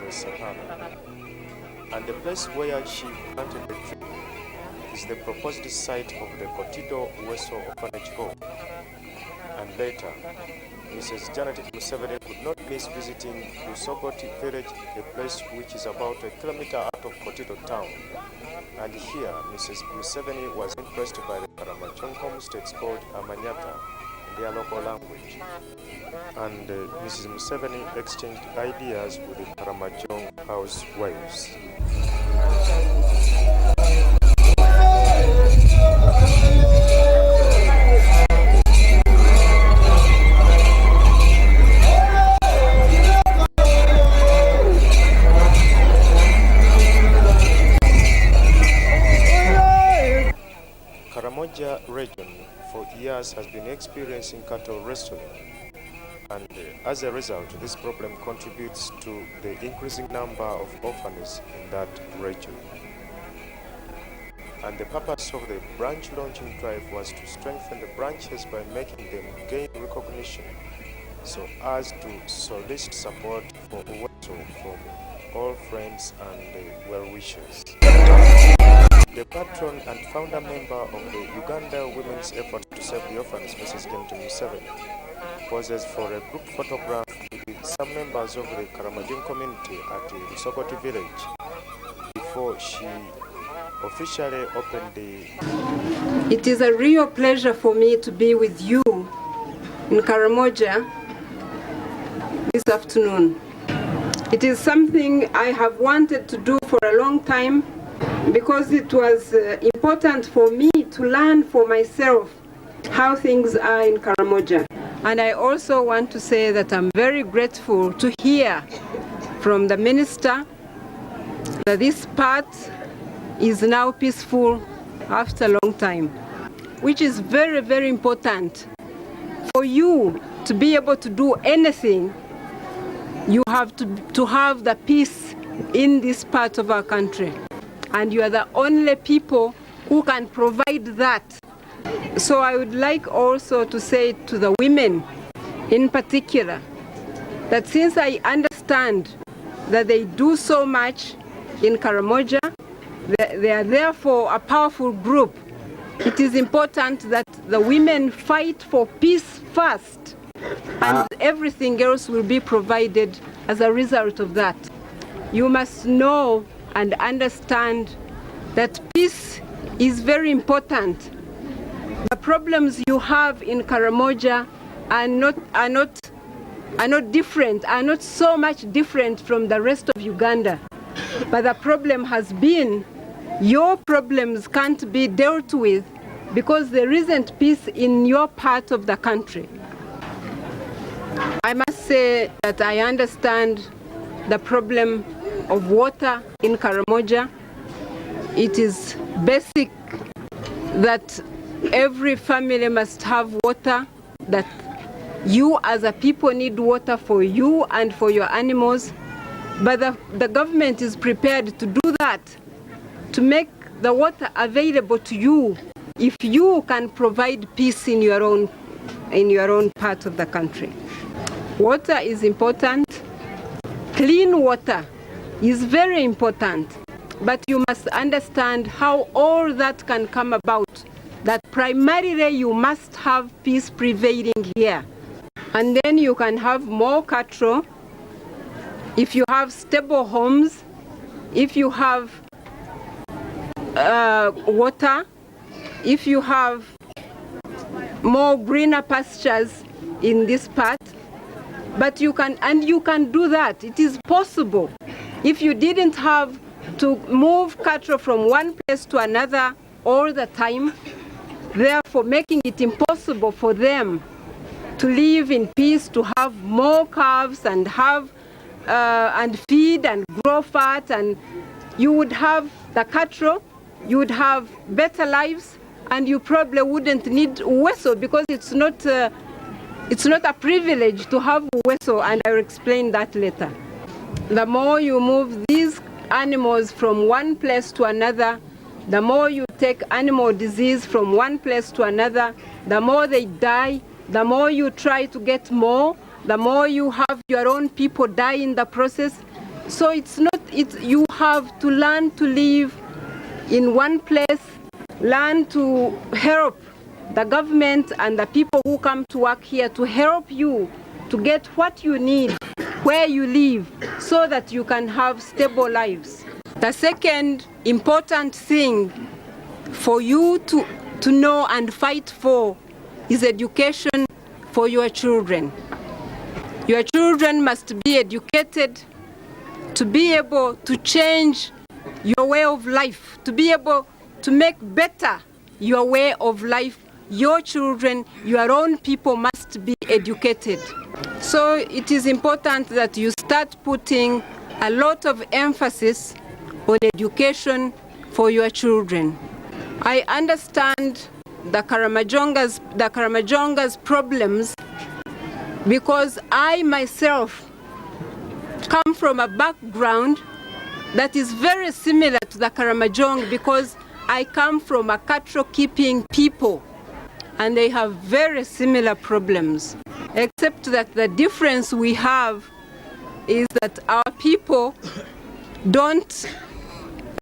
the Sahara. And the place where she planted the tree is the proposed site of the Kotido Weso Orphanage Home. And later, Mrs. Janet Museveni could not miss visiting Lusogoti village, a place which is about a kilometer out of Kotido town. And here, Mrs. Museveni was impressed by the Karamajong homesteads called Amanyata in their local language. And Mrs. Museveni exchanged ideas with the Karamajong housewives. Karamoja region for years has been experiencing cattle rustling, and as a result, this problem contributes to the increasing number of orphans in that region. And the purpose of the branch launching drive was to strengthen the branches by making them gain recognition, so as to solicit support for Uwezo from all friends and well-wishers. The patron and founder member of the Uganda Women's Effort to Save the Orphans, Mrs. Janet Museveni, poses for a group photograph with some members of the Karamajong community at the Lusogoti village before she officially opened the... It is a real pleasure for me to be with you in Karamoja this afternoon. It is something I have wanted to do for a long time, because it was important for me to learn for myself how things are in Karamoja. And I also want to say that I'm very grateful to hear from the minister that this part is now peaceful after a long time, which is very, very important. For you to be able to do anything, you have to have the peace in this part of our country. And you are the only people who can provide that. So I would like also to say to the women in particular, that since I understand that they do so much in Karamoja, they are therefore a powerful group, it is important that the women fight for peace first, and everything else will be provided as a result of that. You must know and understand that peace is very important. The problems you have in Karamoja are not so much different from the rest of Uganda. But the problem has been your problems can't be dealt with because there isn't peace in your part of the country. I must say that I understand the problem of water in Karamoja. It is basic that every family must have water, that you as a people need water for you and for your animals. But the government is prepared to do that, to make the water available to you if you can provide peace in your own part of the country. Water is important. Clean water is very important, but you must understand how all that can come about, that primarily you must have peace prevailing here. And then you can have more cattle if you have stable homes, if you have water, if you have more greener pastures in this part. But you can do that. It is possible. If you didn't have to move cattle from one place to another all the time, therefore making it impossible for them to live in peace, to have more calves and have and feed and grow fat, and you would have the cattle, you would have better lives, and you probably wouldn't need Uweso, because it's not a privilege to have Uweso, and I'll explain that later. The more you move these animals from one place to another, the more you take animal disease from one place to another, the more they die, the more you try to get more, the more you have your own people die in the process. So you have to learn to live in one place, learn to help the government and the people who come to work here to help you to get what you need where you live so that you can have stable lives. The second important thing for you to know and fight for is education for your children. Your children must be educated to be able to change your way of life, to be able to make better your way of life. Your children, your own people must be educated. So it is important that you start putting a lot of emphasis on education for your children. I understand the Karamojonga's problems because I myself come from a background that is very similar to the Karamojong because I come from a cattle keeping people and they have very similar problems, except that the difference we have is that our people don't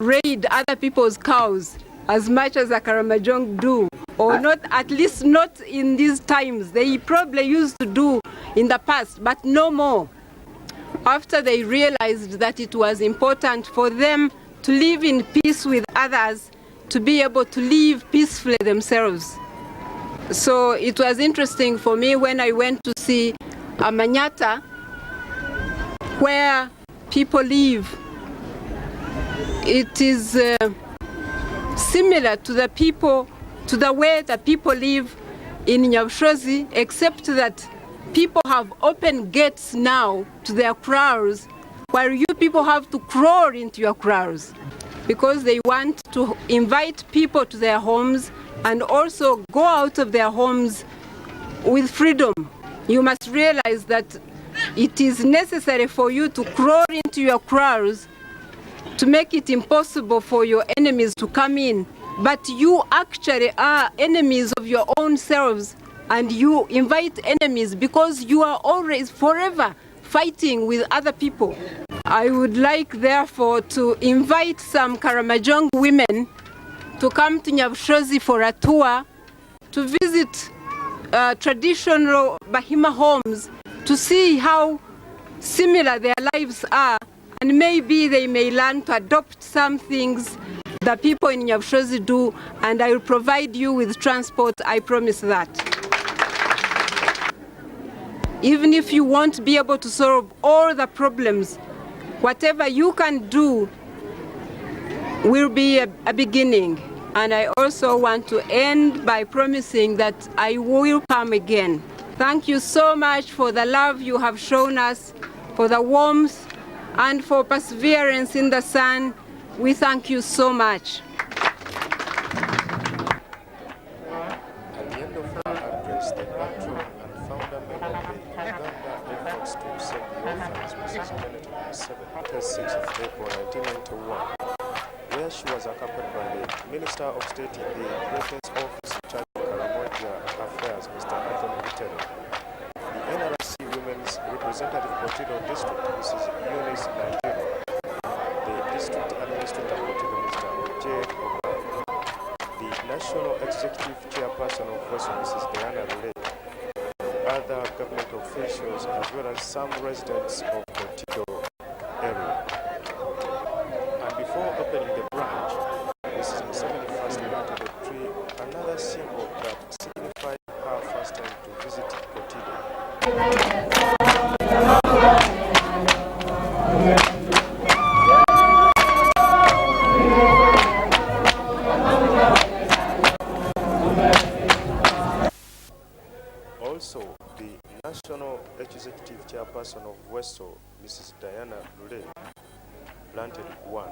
raid other people's cows as much as the Karamojong do, or not, at least not in these times. They probably used to do in the past, but no more. After they realized that it was important for them to live in peace with others, to be able to live peacefully themselves. So it was interesting for me when I went to see Amanyata, where people live. It is similar to the way the people live in Nyabushozi, except that people have open gates now to their kraals, while you people have to crawl into your kraals because they want to invite people to their homes and also go out of their homes with freedom. You must realize that it is necessary for you to crawl into your kraals to make it impossible for your enemies to come in. But you actually are enemies of your own selves, and you invite enemies because you are always forever fighting with other people. I would like therefore to invite some Karamojong women to come to Nyabushozi for a tour, to visit traditional Bahima homes, to see how similar their lives are, and maybe they may learn to adopt some things the people in Nyabushozi do, and I will provide you with transport, I promise that. Even if you won't be able to solve all the problems, whatever you can do will be a beginning. And I also want to end by promising that I will come again. Thank you so much for the love you have shown us, for the warmth, and for perseverance in the sun. We thank you so much. At the end of her address, the patron and founder member of the Uganda efforts to save the orphans, Mrs. Janet Museveni, 6th of April 1991, where she was accompanied by the Minister of State in the President's Office in charge of Karamoja Affairs, Mr. Anthony Bitero, the NRC Women's Representative Kotido District, Mrs. Eunice Nigeria, the District Administrator Kotido, Mr. J. Oba, the National Executive Chairperson of Western, Mrs. Diana Rule, other government officials, as well as some residents of Kotido area. And before opening the branch, Mrs. Museveni first planted a tree, another symbol that signified her first time to visit Kotido. Also, the National Executive Chairperson of Westo, Mrs. Diana Rule, planted one.